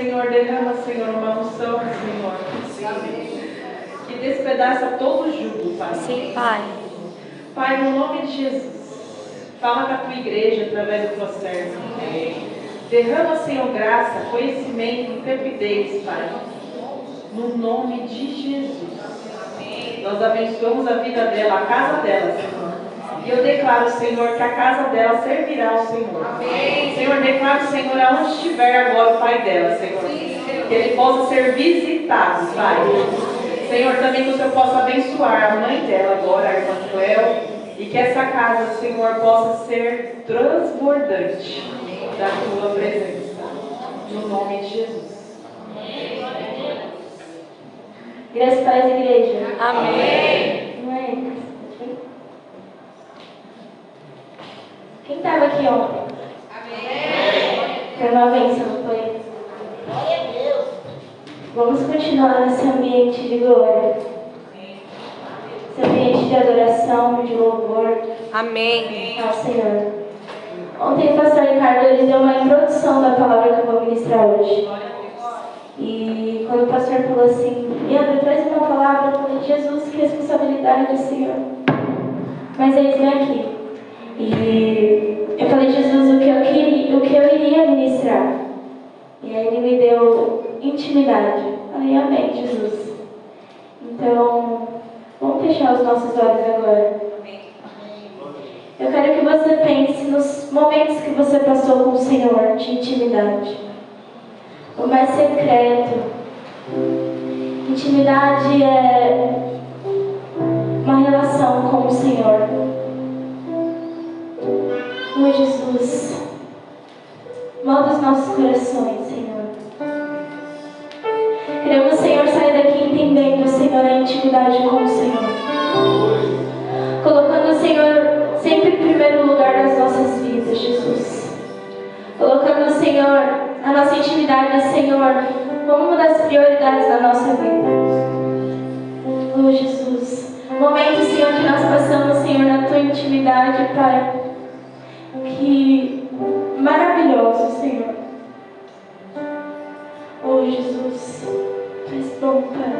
Senhor, derrama, Senhor, uma unção, Senhor, que despedaça todo o jugo, Pai. Sim, Pai. Pai, no nome de Jesus, fala com a tua igreja através do teu servo. Derrama, Senhor, graça, conhecimento, intrepidez, Pai. No nome de Jesus. Nós abençoamos a vida dela, a casa dela, Senhor. E eu declaro, Senhor, que a casa dela servirá ao Senhor. Amém. Senhor, declaro, Senhor, aonde estiver agora o pai dela, Senhor. Que ele possa ser visitado, Pai. Senhor, também que o Senhor possa abençoar a mãe dela agora, a irmã Cléo. E que essa casa, Senhor, possa ser transbordante da tua presença. No nome de Jesus. Graças a Deus, igreja. Amém. Não é? Quem estava aqui ontem? Amém. Foi uma bênção, não foi? Glória a Deus. Vamos continuar nesse ambiente de glória. Esse ambiente de adoração, de louvor. Amém. Ao Senhor. Ontem o pastor Ricardo ele deu uma introdução da palavra que eu vou ministrar hoje. E quando o pastor falou assim, Leandro, traz uma palavra, eu falei, Jesus, que responsabilidade do Senhor. Mas eis-me aqui. E eu falei, Jesus, o que eu iria ministrar. E aí ele me deu intimidade. Eu falei, amém, Jesus. Então, vamos fechar os nossos olhos agora. Eu quero que você pense nos momentos que você passou com o Senhor de intimidade. O mais secreto. Intimidade é uma relação com o Senhor. Oh, Jesus, molda os nossos corações, Senhor. Queremos, Senhor, sair daqui entendendo, Senhor, a intimidade com o Senhor. Colocando o Senhor sempre em primeiro lugar nas nossas vidas, Jesus. Colocando o Senhor, a nossa intimidade, Senhor, como uma das prioridades da nossa vida. Oh, Jesus, momento, Senhor, que nós passamos, Senhor, na tua intimidade, Pai. Que maravilhoso, Senhor. Oh, Jesus, tu és bom, Pai.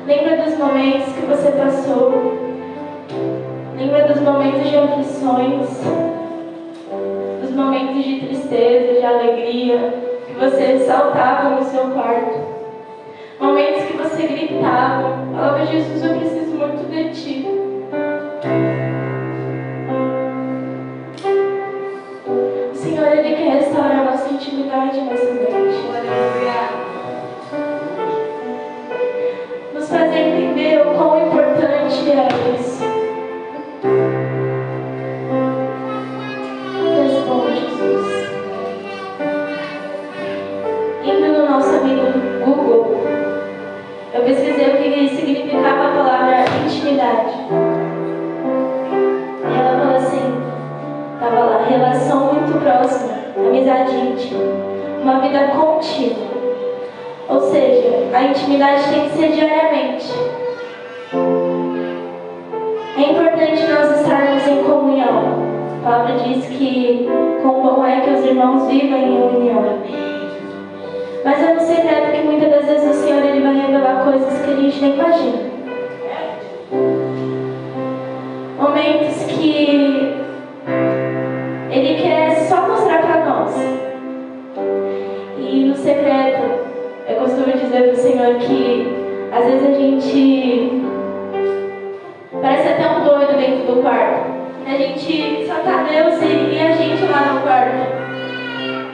Lembra dos momentos que você passou. Lembra dos momentos de aflições, dos momentos de tristeza, de alegria, que você saltava no seu quarto. Momentos que você gritava, falava, Jesus, eu preciso muito de ti. O Senhor, Ele quer restaurar a nossa intimidade nessa noite. Nos fazer entender o quão importante é isso. Tu és bom, Jesus. Indo no nosso amigo Google, eu pesquisei o que significava a palavra intimidade. E ela falou assim, estava lá, relação muito próxima, amizade íntima, uma vida contínua. Ou seja, a intimidade tem que ser diariamente. É importante nós estarmos em comunhão. A palavra diz que quão bom é que os irmãos vivam em união. Mas é no secreto que muitas das vezes o Senhor ele vai revelar coisas que a gente nem imagina. Momentos que Ele quer só mostrar para nós. E no secreto, eu costumo dizer para o Senhor que às vezes a gente parece até um doido dentro do quarto. A gente só tá Deus e a gente lá no quarto.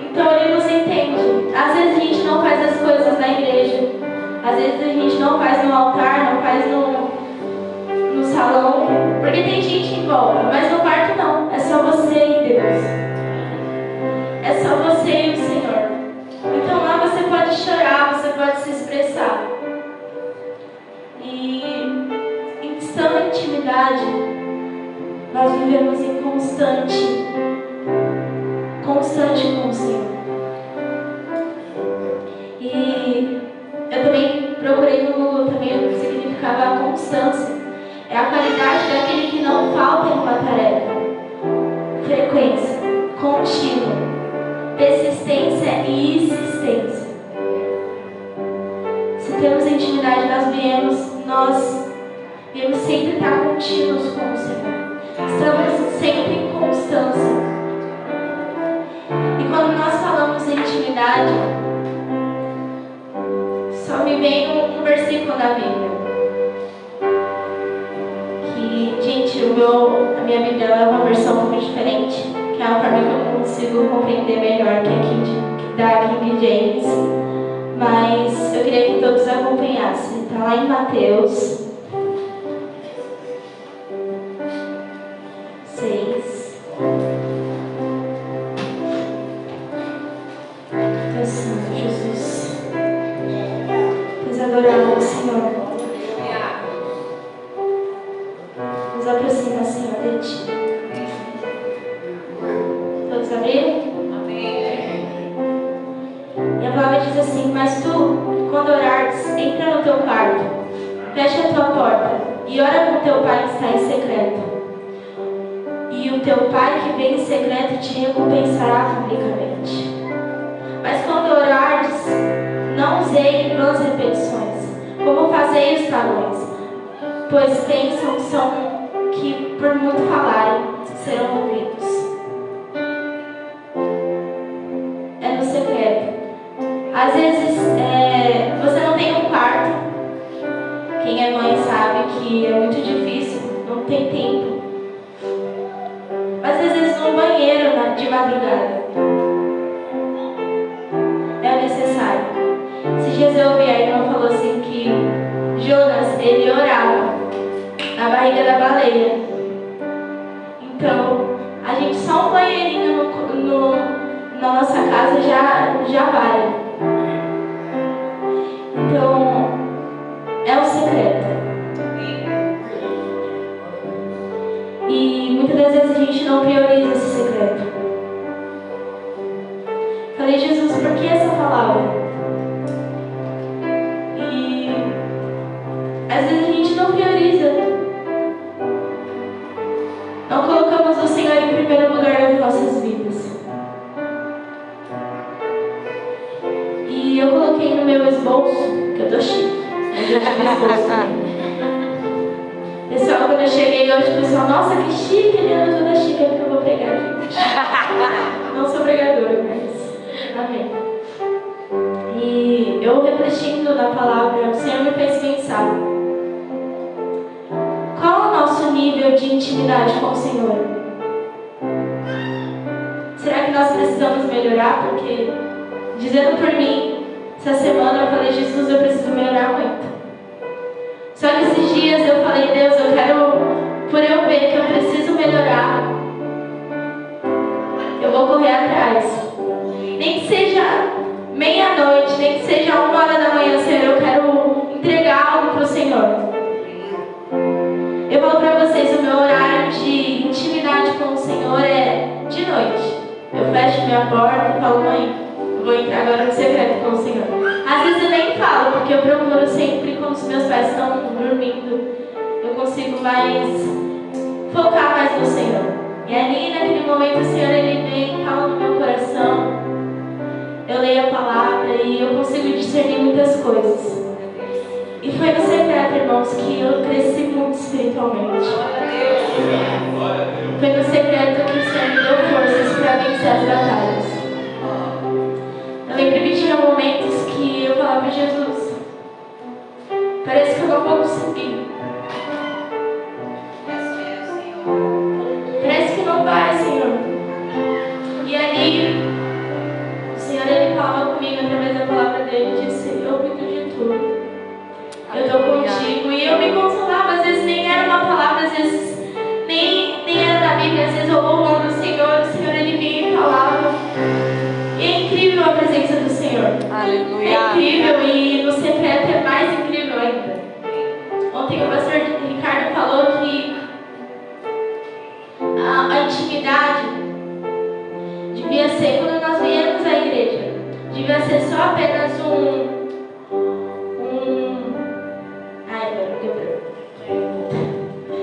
Então Ele nos entende. Às vezes a gente não faz as coisas na igreja. Às vezes a gente não faz no altar, não faz no salão. Porque tem gente em volta. Mas no quarto não. É só você e Deus. É só você e o Senhor. Então lá você pode chorar, você pode se expressar. E em sã intimidade, nós vivemos em constante com o Senhor. E eu também procurei no Google também o que significava a constância. É a qualidade daquele que não falta em uma tarefa. Frequência, contínua, persistência. existência e existência. Se temos intimidade, nós viemos sempre estar contínuos com o Senhor. Estamos sempre em constância. E quando nós falamos em intimidade, só me vem um versículo da Bíblia. Que, gente, a minha Bíblia é uma versão um pouco diferente, que é uma forma que eu consigo compreender melhor que da King James. Mas eu queria que todos acompanhassem. Está lá em Mateus 6. Deus Santo, Jesus. Nos adoramos, Senhor. Nos aproxima, Senhor, de Ti. Todos abriram? E a palavra diz assim: mas tu, quando orares, entra no teu quarto, fecha a tua porta e ora com teu pai que está em secreto. E o teu pai que vem em secreto te recompensará publicamente. Mas quando orares, não useis vãs repetições, como fazei os pagãos, pois pensam que por muito falarem serão ouvidos. É no secreto. Às vezes você não tem um quarto. Quem é mãe sabe que é muito difícil, não tem tempo. Mas às vezes no banheiro de madrugada é necessário. Esses dias eu ouvi a irmã falou assim que Jonas, ele orava na barriga da baleia. Então, a gente só um banheirinho na nossa casa já vale. Então, é um secreto. E muitas das vezes a gente não prioriza esse secreto. Falei, Jesus, por que essa palavra? E às vezes a gente não prioriza. Não colocamos o Senhor em primeiro lugar nas nossas vidas. E eu coloquei no meu esboço, que eu tô chique. Eu já tive esboço também. Pessoal, quando eu cheguei hoje, o pessoal, nossa, que chique, ele anda toda chique, é porque eu vou pregar, gente. Não sou pregadora, mas amém. E eu refletindo na palavra, o Senhor me fez pensar: qual é o nosso nível de intimidade com o Senhor? Será que nós precisamos melhorar? Porque, dizendo por mim, essa semana eu falei, Jesus, eu preciso melhorar muito. Só que esses dias eu falei, Deus, eu quero, por eu ver que eu preciso melhorar, eu vou correr atrás. Nem que seja meia-noite, nem que seja 1h da manhã, Senhor, eu quero entregar algo para o Senhor. Eu falo para vocês, o meu horário de intimidade com o Senhor é de noite. Eu fecho minha porta e falo, mãe, eu vou entrar agora no secreto com o Senhor. Às vezes eu nem falo, porque eu procuro sempre, quando os meus pais estão dormindo, eu consigo focar mais no Senhor. E ali, naquele momento, o Senhor, Ele vem, fala no meu coração, eu leio a palavra e eu consigo discernir muitas coisas. E foi no secreto, irmãos, que eu cresci muito espiritualmente. Foi no secreto que o Senhor me deu forças para vencer as batalhas. Eu lembro que tinha momentos que eu falava, Jesus, parece que eu não vou conseguir. Parece que não vai, Senhor. E ali, o Senhor, Ele falava comigo através da palavra dele, disse, eu cuido de tudo. Eu estou contigo. E eu me consolava, às vezes nem era uma palavra, às vezes nem era da Bíblia, às vezes eu louvando o Senhor, Ele vinha e falava. E é incrível a presença do Senhor. Aleluia. É incrível e no secreto é mais incrível ainda. Ontem o pastor Ricardo falou que a intimidade devia ser, quando nós viemos à igreja, devia ser só apenas Ai, agora quebrou.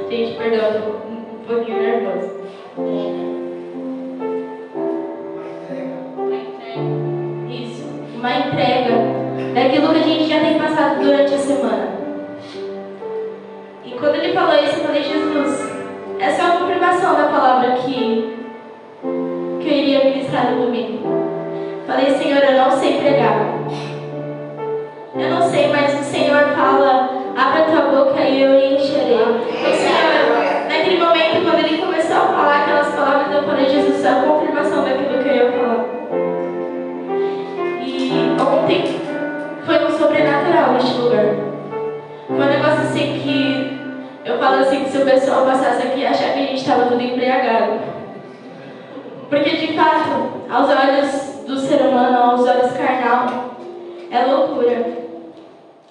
Gente, perdão, eu tô um pouquinho nervosa. uma entrega daquilo que a gente já tem passado durante a semana. E quando ele falou isso, eu falei, Jesus, essa é a confirmação da palavra que eu iria ministrar no domingo. Falei, Senhor, eu não sei pregar. Eu não sei, mas o Senhor fala, abre a tua boca e eu encherei. O Senhor, naquele momento, quando ele começou a falar aquelas palavras, eu falei, Jesus, é a confirmação daquilo que eu ia falar. E ontem foi um sobrenatural neste lugar. Foi um negócio assim que eu falo assim, que se o pessoal passasse aqui e achar que a gente estava tudo embriagado. Porque de fato, aos olhos do ser humano, aos olhos carnal, é loucura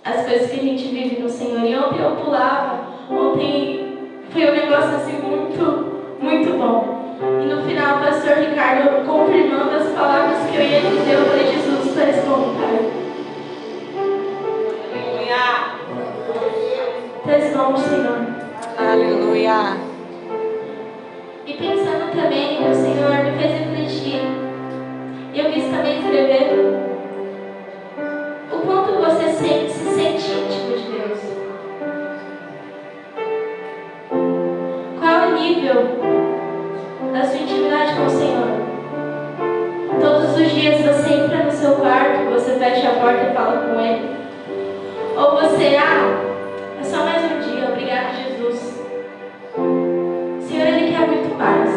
as coisas que a gente vive no Senhor. E ontem eu pulava, ontem foi um negócio assim muito, muito bom. E no final o pastor Ricardo confirmando as palavras que eu ia dizer, eu falei, Jesus, tu és bom, Pai. Tu és bom, Senhor. Aleluia. E pensando também, o Senhor me fez refletir. E eu quis também escrever o quanto você se sente íntimo de Deus. Qual é o nível da sua intimidade com o Senhor? Todos os dias você entra no seu quarto, você fecha a porta e fala com Ele. Ou você, é só mais um dia, obrigado, Jesus. O Senhor, Ele quer muito mais.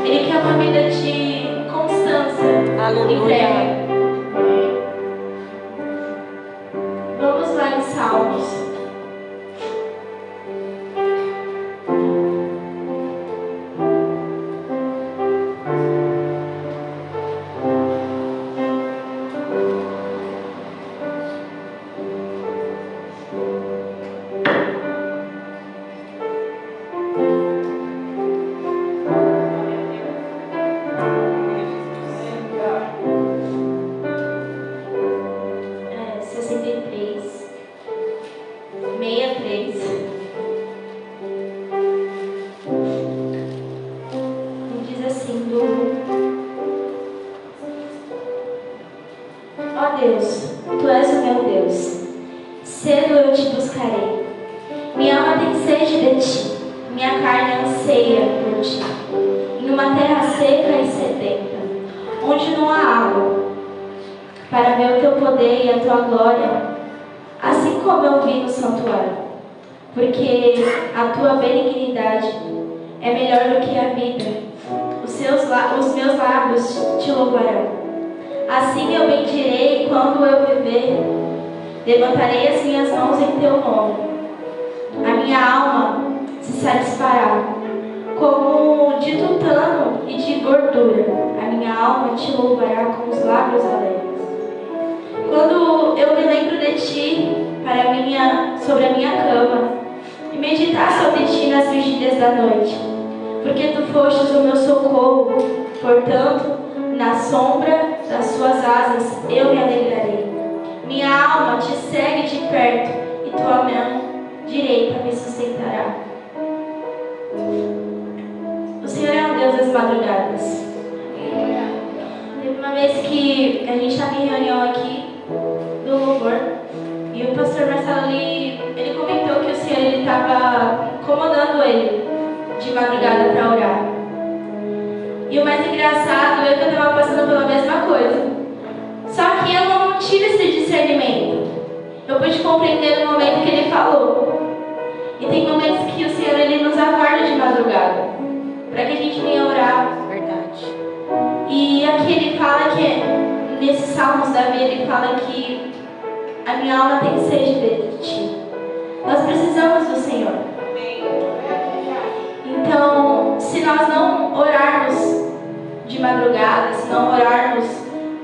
Ele quer uma vida de constância, entrega. Vamos lá em Salmos. Levantarei as minhas mãos em teu nome. A minha alma se satisfará, como de tutano e de gordura. A minha alma te louvará com os lábios alegres. Quando eu me lembro de ti sobre a minha cama, e meditar sobre ti nas vigílias da noite, porque tu fostes o meu socorro, portanto, na sombra das suas asas eu me alegrarei. Minha alma te segue de perto e tua mão direita me sustentará. O Senhor é um Deus das madrugadas. Teve uma vez que a gente estava em reunião aqui do louvor e o pastor Marcelo ele comentou que o Senhor estava incomodando ele de madrugada para orar. E o mais engraçado é que eu estava passando pela mesma coisa. Só que eu não tive esse discernimento. Eu pude compreender no momento que ele falou. E tem momentos que o Senhor ele nos acorda de madrugada para que a gente venha orar. Verdade. E aqui ele fala que, nesses Salmos Davi, ele fala que a minha alma tem sede de ti. Nós precisamos do Senhor. Então, se nós não orarmos de madrugada, se não orarmos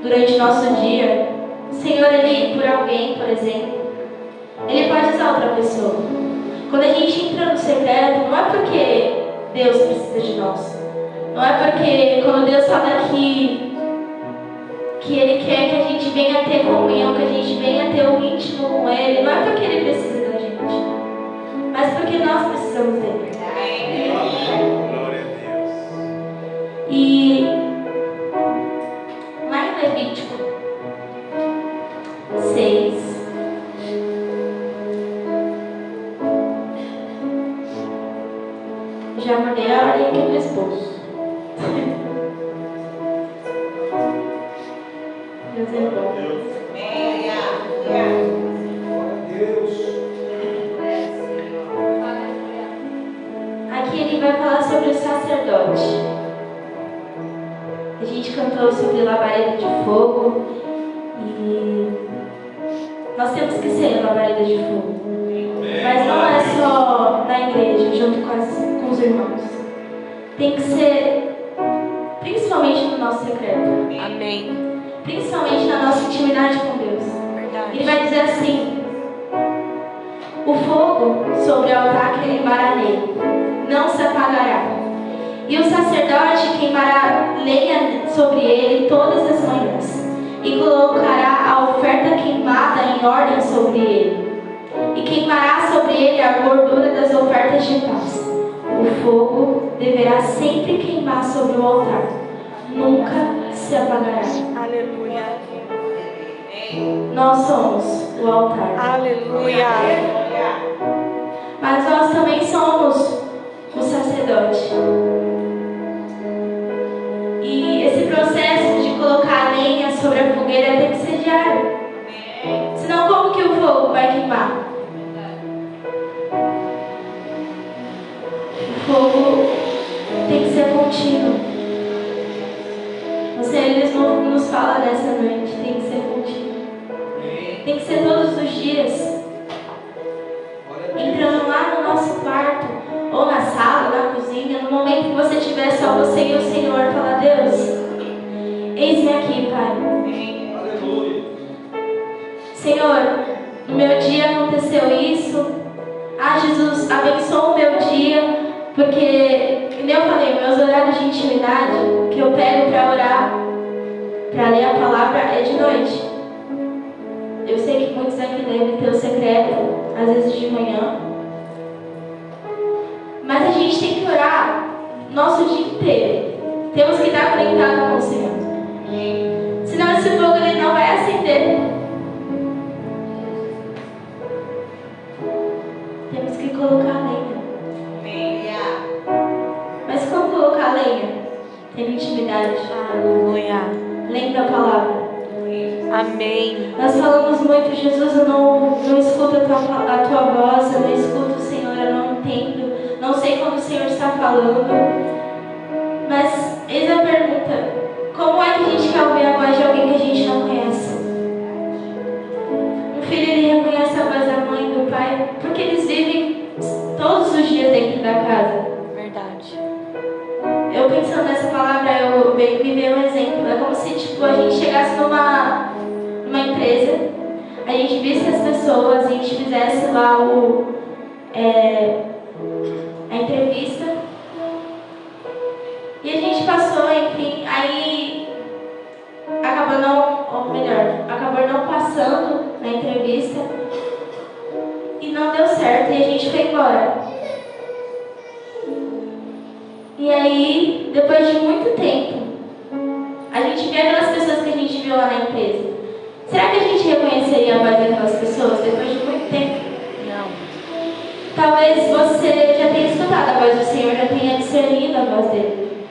durante o nosso dia, o Senhor, Ele, por alguém, por exemplo, Ele pode usar outra pessoa. Quando a gente entra no secreto, não é porque Deus precisa de nós. Não é porque quando Deus fala que Ele quer que a gente venha ter comunhão, que a gente venha ter um íntimo com Ele, não é porque Ele precisa da gente, mas porque nós precisamos dEle. E lá em Levítico Deus é bom. Aqui ele vai falar sobre o sacerdote. A gente cantou sobre labareda de fogo e nós temos que ser labareda de fogo. Mas não é só na igreja, junto com os irmãos. Tem que ser principalmente no nosso secreto. Amém. Principalmente na nossa intimidade com Deus. Verdade. Ele vai dizer assim: o fogo sobre o altar queimará nele, não se apagará. E o sacerdote queimará lenha sobre ele todas as manhãs, e colocará a oferta queimada em ordem sobre ele, e queimará sobre ele a gordura das ofertas de paz. O fogo deverá sempre queimar sobre o altar, nunca se apagará. Aleluia. Nós somos o altar. Aleluia. Mas nós também somos o sacerdote. E esse processo de colocar a lenha sobre a fogueira tem que ser diário. Senão como que o fogo vai queimar? O fogo tem que ser contínuo. O Senhor eles nos fala nessa noite, tem que ser contínuo. Tem que ser todos os dias. Entrando lá no nosso quarto, ou na sala, na cozinha, no momento que você estiver só você e o Senhor, falar: Deus, eis-me aqui, Pai. Senhor, no meu dia aconteceu isso. Jesus, abençoa o meu dia, porque, como eu falei, meus horários de intimidade que eu pego para orar, para ler a palavra, é de noite. Eu sei que muitos aqui devem ter o secreto, às vezes de manhã. Mas a gente tem que orar nosso dia inteiro. Temos que estar conectados com o Senhor. Senão esse fogo ele não vai acender. Temos que colocar lenha. Mas como colocar lenha? Tendo intimidade. Aleluia. Lendo a palavra. Amém. Nós falamos muito: Jesus, eu não escuto a tua voz, eu não escuto o Senhor, eu não entendo, não sei quando o Senhor está falando. Mas eis a pergunta: como é que a gente quer ouvir a voz de alguém que a gente não conhece? Um filho, ele reconhece a voz da mãe e do pai porque eles vivem todos os dias dentro da casa. Verdade. Eu pensando nessa palavra, eu me veio um exemplo. É como se a gente chegasse numa empresa, a gente visse as pessoas, a gente fizesse lá a entrevista e a gente passou, enfim, aí acabou não passando na entrevista e não deu certo e a gente foi embora. E aí, depois de muito tempo, a gente vê aquelas pessoas que a gente viu lá na empresa. Será que a gente reconheceria a voz daquelas pessoas depois de muito tempo? Não. Talvez você já tenha escutado a voz do Senhor, já tenha discernido a voz dele.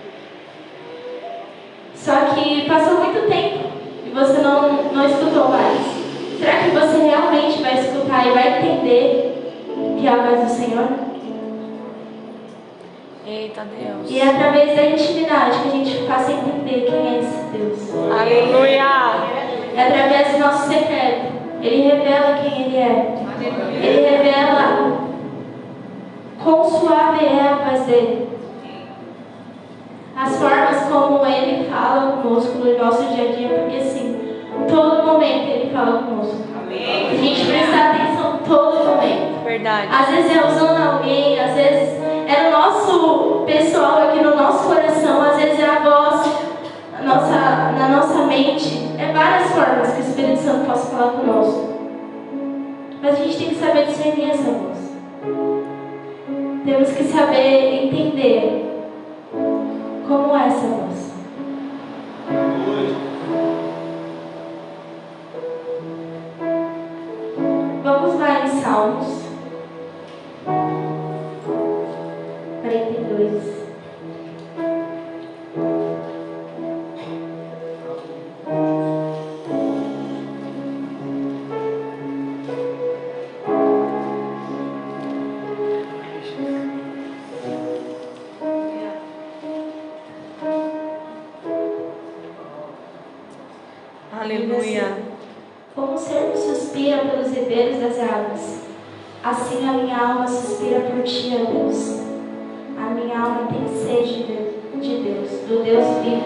Só que passou muito tempo e você não escutou mais. Será que você realmente vai escutar e vai entender que é a voz do Senhor? Eita Deus. E é através da intimidade que a gente passa a entender quem é esse Deus. Aleluia. É através do nosso secreto. Ele revela quem Ele é. Ele revela quão suave é a voz dele. As formas como Ele fala conosco no nosso dia a dia, porque sim, todo momento Ele fala conosco. A gente presta atenção todo momento. Verdade. Às vezes é usando alguém, às vezes é no nosso pessoal, aqui no nosso coração, às vezes é a voz na nossa mente. É várias formas que o Espírito Santo possa falar conosco. Mas a gente tem que saber discernir essa voz. Temos que saber entender como é essa voz. Vamos lá em Salmos 42. Aleluia. Como o servo suspira pelos ribeiros das águas, assim a minha alma suspira por ti, ó Deus. A minha alma tem sede de Deus, do Deus vivo.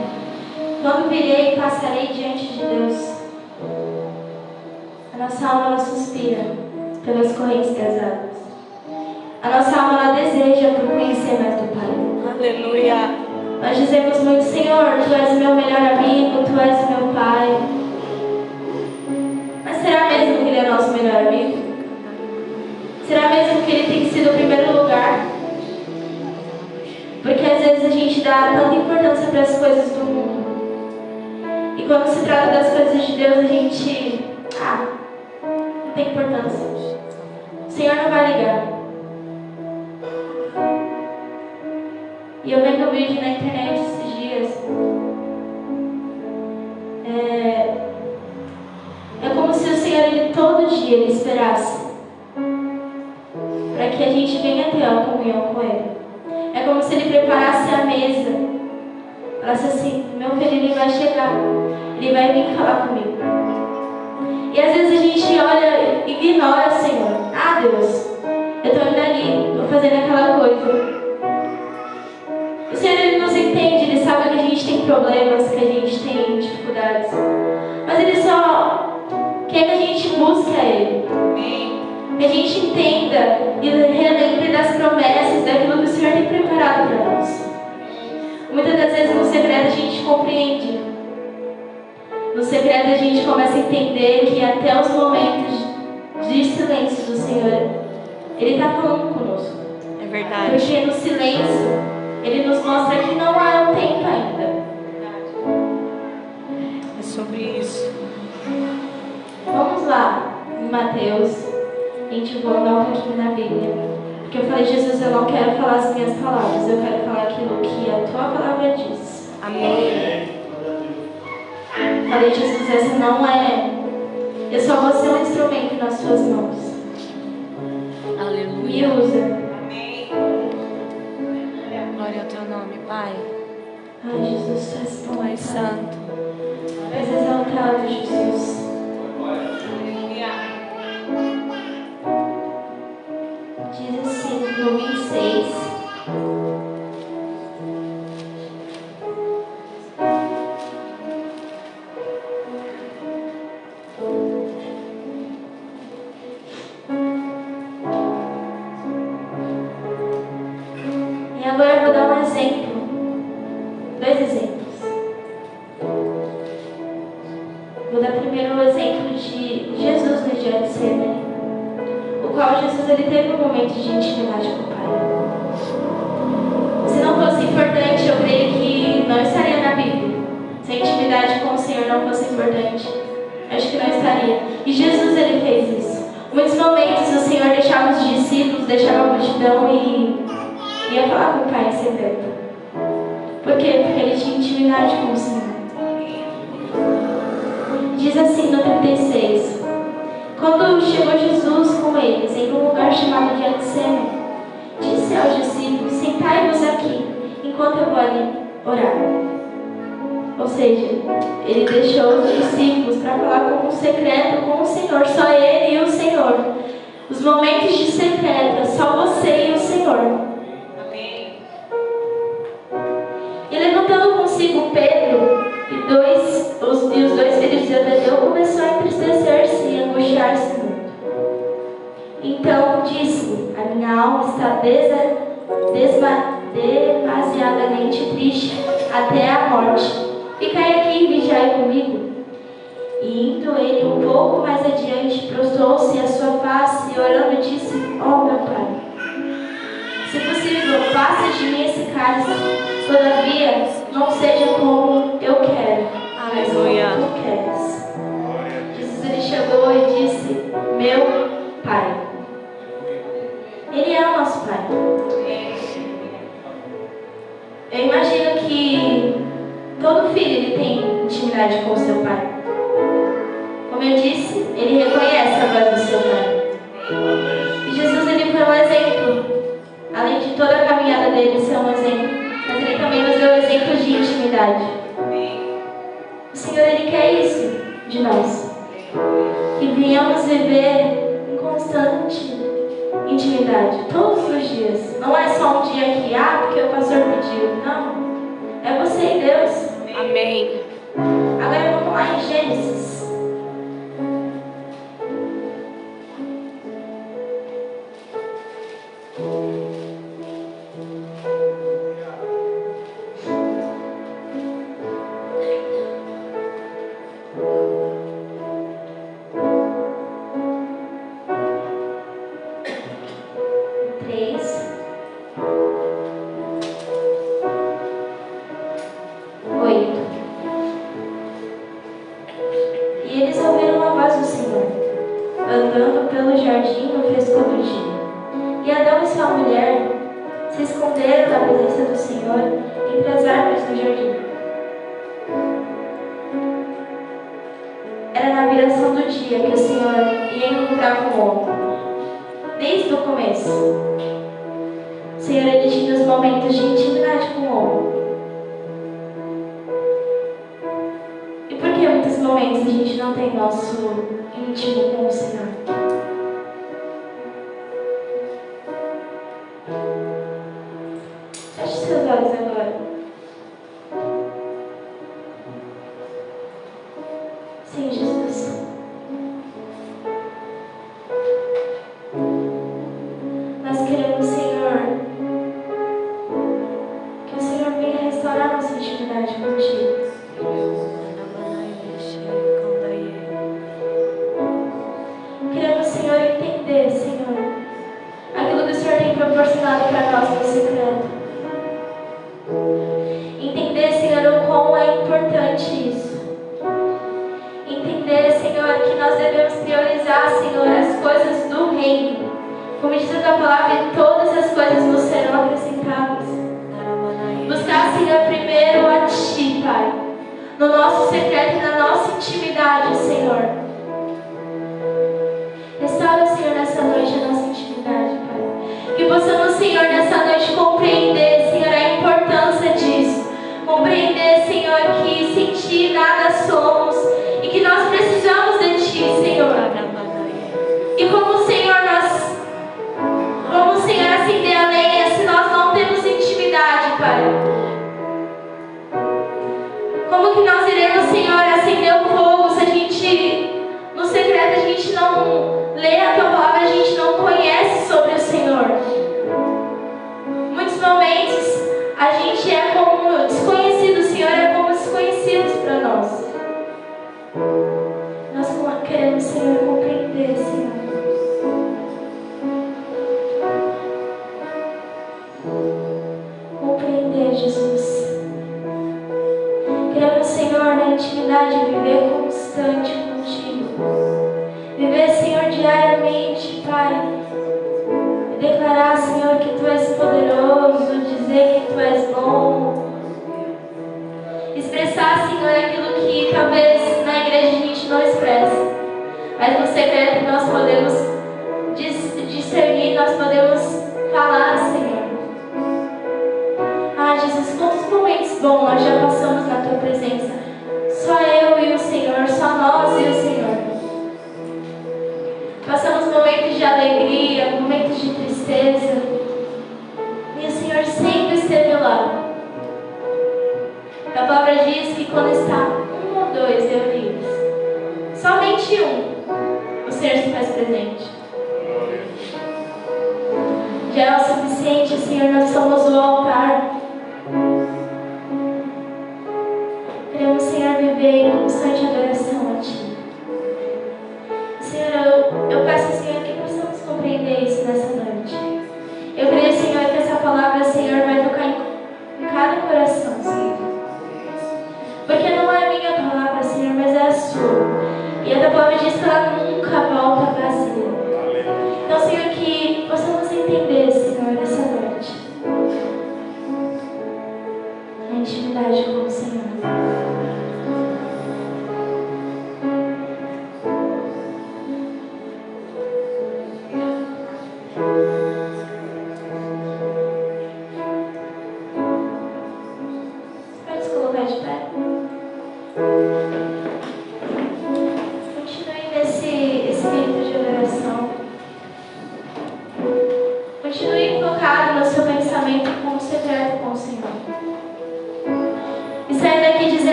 Quando virei e passarei diante de Deus. A nossa alma ela suspira pelas correntes das águas. A nossa alma ela deseja por conhecer mais do Pai. Aleluia. Nós dizemos muito: Senhor, Tu és meu melhor amigo, Tu és meu Pai. Mas será mesmo que Ele é nosso melhor amigo? Será mesmo que Ele tem sido o primeiro lugar? Porque às vezes a gente dá tanta importância para as coisas do mundo. E quando se trata das coisas de Deus, a gente... não tem importância. O Senhor não vai ligar. E eu vendo um vídeo na internet esses dias. É como se o Senhor, Ele, todo dia, Ele esperasse para que a gente venha ter a comunhão com Ele. É como se Ele preparasse a mesa. Falasse assim: meu filho, Ele vai chegar. Ele vai vir falar comigo. E às vezes a gente olha e ignora o Senhor. Deus, eu estou indo ali, estou fazendo aquela coisa. O Senhor, Ele nos entende, Ele sabe que a gente tem problemas, que a gente tem dificuldades. Mas Ele só quer que a gente busque a Ele. Que a gente entenda e relembre das promessas, daquilo que o Senhor tem preparado para nós. Muitas das vezes no segredo a gente compreende. No segredo a gente começa a entender que até os momentos de silêncio do Senhor, Ele está falando conosco. É verdade. Porque no silêncio, Ele nos mostra que não há um tempo ainda. É sobre isso. Vamos lá, em Mateus. A gente vai andar um pouquinho na Bíblia. Porque eu falei: Jesus, eu não quero falar as minhas palavras, eu quero falar aquilo que a Tua palavra diz. Amém. Falei: Jesus, essa não é... Eu só vou ser um instrumento nas Suas mãos. Me Aleluia. usa. Glória ao Teu nome, Pai. Ai, Jesus, Tu és bom, Pai Santo. Tu és exaltado, Jesus. Diz assim no 26. E agora eu vou dar um exemplo. 2 exemplos. Vou dar primeiro o exemplo de Jesus no Getsemane, o qual Jesus ele teve um momento de intimidade com o Pai. Se não fosse importante, eu creio que não estaria na Bíblia. Se a intimidade com o Senhor não fosse importante, acho que não estaria. E Jesus ele fez isso. Muitos momentos o Senhor deixava os discípulos, deixava a multidão e ia falar com o Pai em secreto. Por quê? Porque ele tinha intimidade com o Senhor. Diz assim no 36. Quando chegou Jesus com eles em um lugar chamado Getsemane, disse aos discípulos: sentai-vos aqui, enquanto eu vou ali orar. Ou seja, ele deixou os discípulos para falar com um secreto com o Senhor, só ele e o Senhor. Os momentos de secreto é só você e o Senhor. Amém. E levantando consigo Pedro e os 2 filhos de Zebedeu, começou a entristecer-se e angustiar-se muito. Então disse: a minha alma está demasiadamente triste até a morte. Ficai aqui e vigiai comigo. E indo ele um pouco mais adiante, prostrou-se à sua face e orando disse: ó meu Pai, se possível, passa de mim esse cálice, todavia não seja como eu quero, mas como tu queres. Jesus ele chegou e disse: meu Pai. Ele é o nosso Pai. Eu imagino que todo filho ele tem intimidade com o seu pai. Como eu disse, ele reconhece a voz do seu pai. E Jesus ele foi um exemplo. Além de toda a caminhada dele ser um exemplo, mas ele também nos deu exemplos de intimidade. O Senhor ele quer isso. de nós. Que venhamos viver em constante intimidade, todos os dias. Não é só um dia aqui, porque o pastor pediu. Não. É você e Deus. Amém. Agora vamos lá em Gênesis.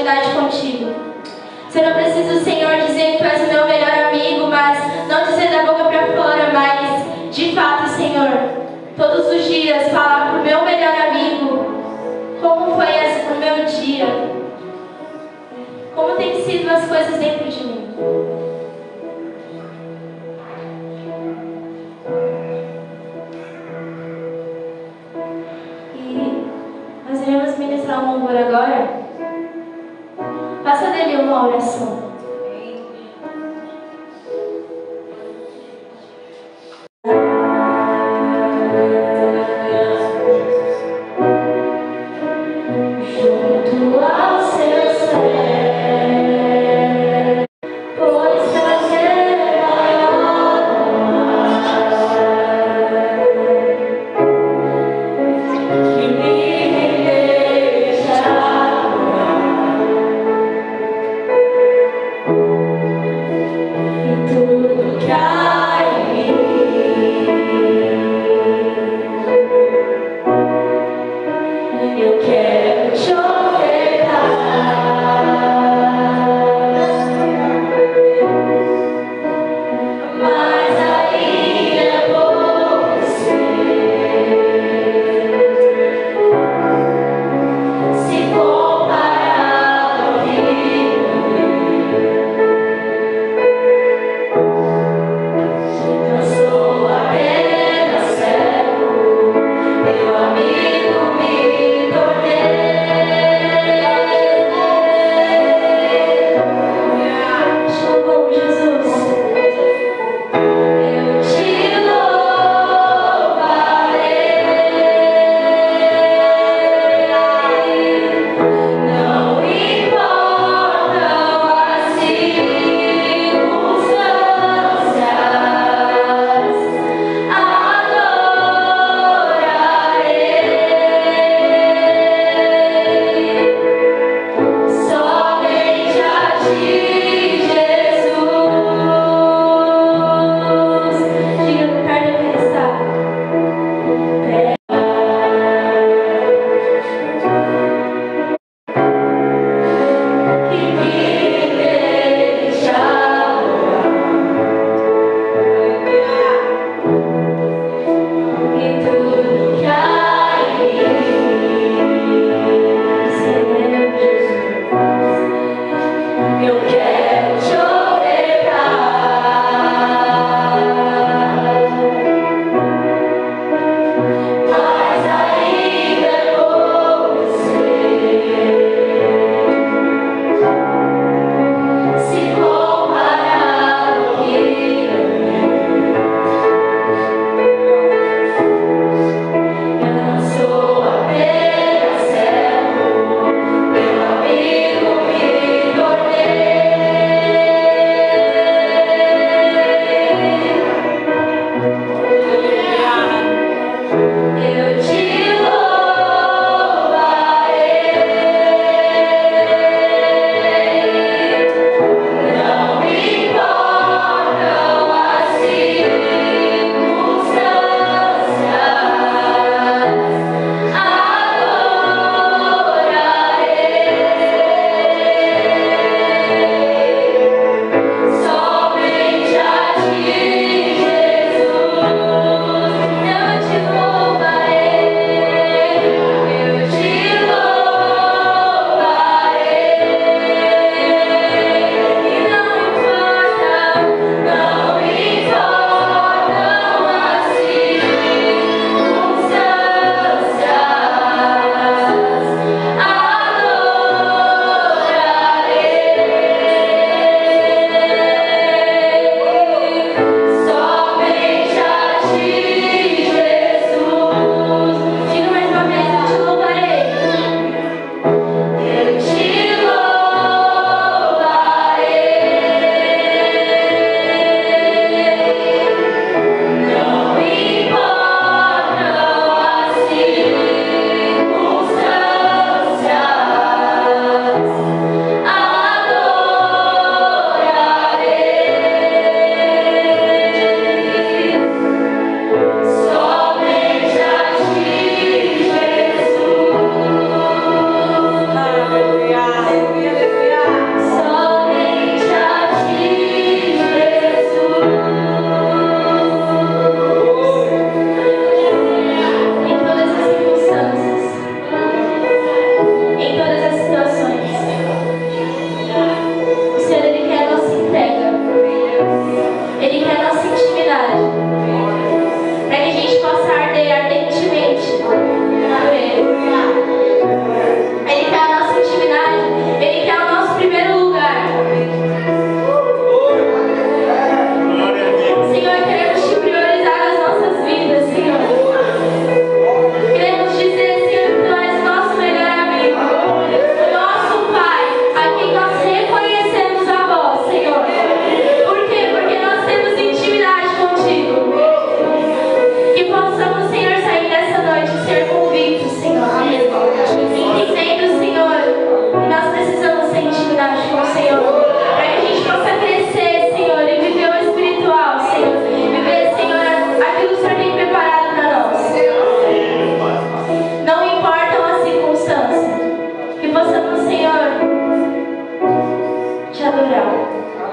intimidade contigo. Senhor, eu preciso, Senhor, dizer que tu és o meu melhor amigo, mas não dizer da boca para fora, mas de fato, Senhor, todos os dias falar para o meu melhor amigo como foi o meu dia, como tem sido as coisas dentro de mim. E nós iremos ministrar um louvor agora. Faça dele uma oração.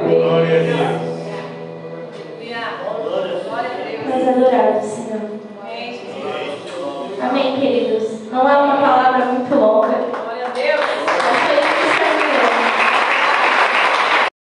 Glória a Deus.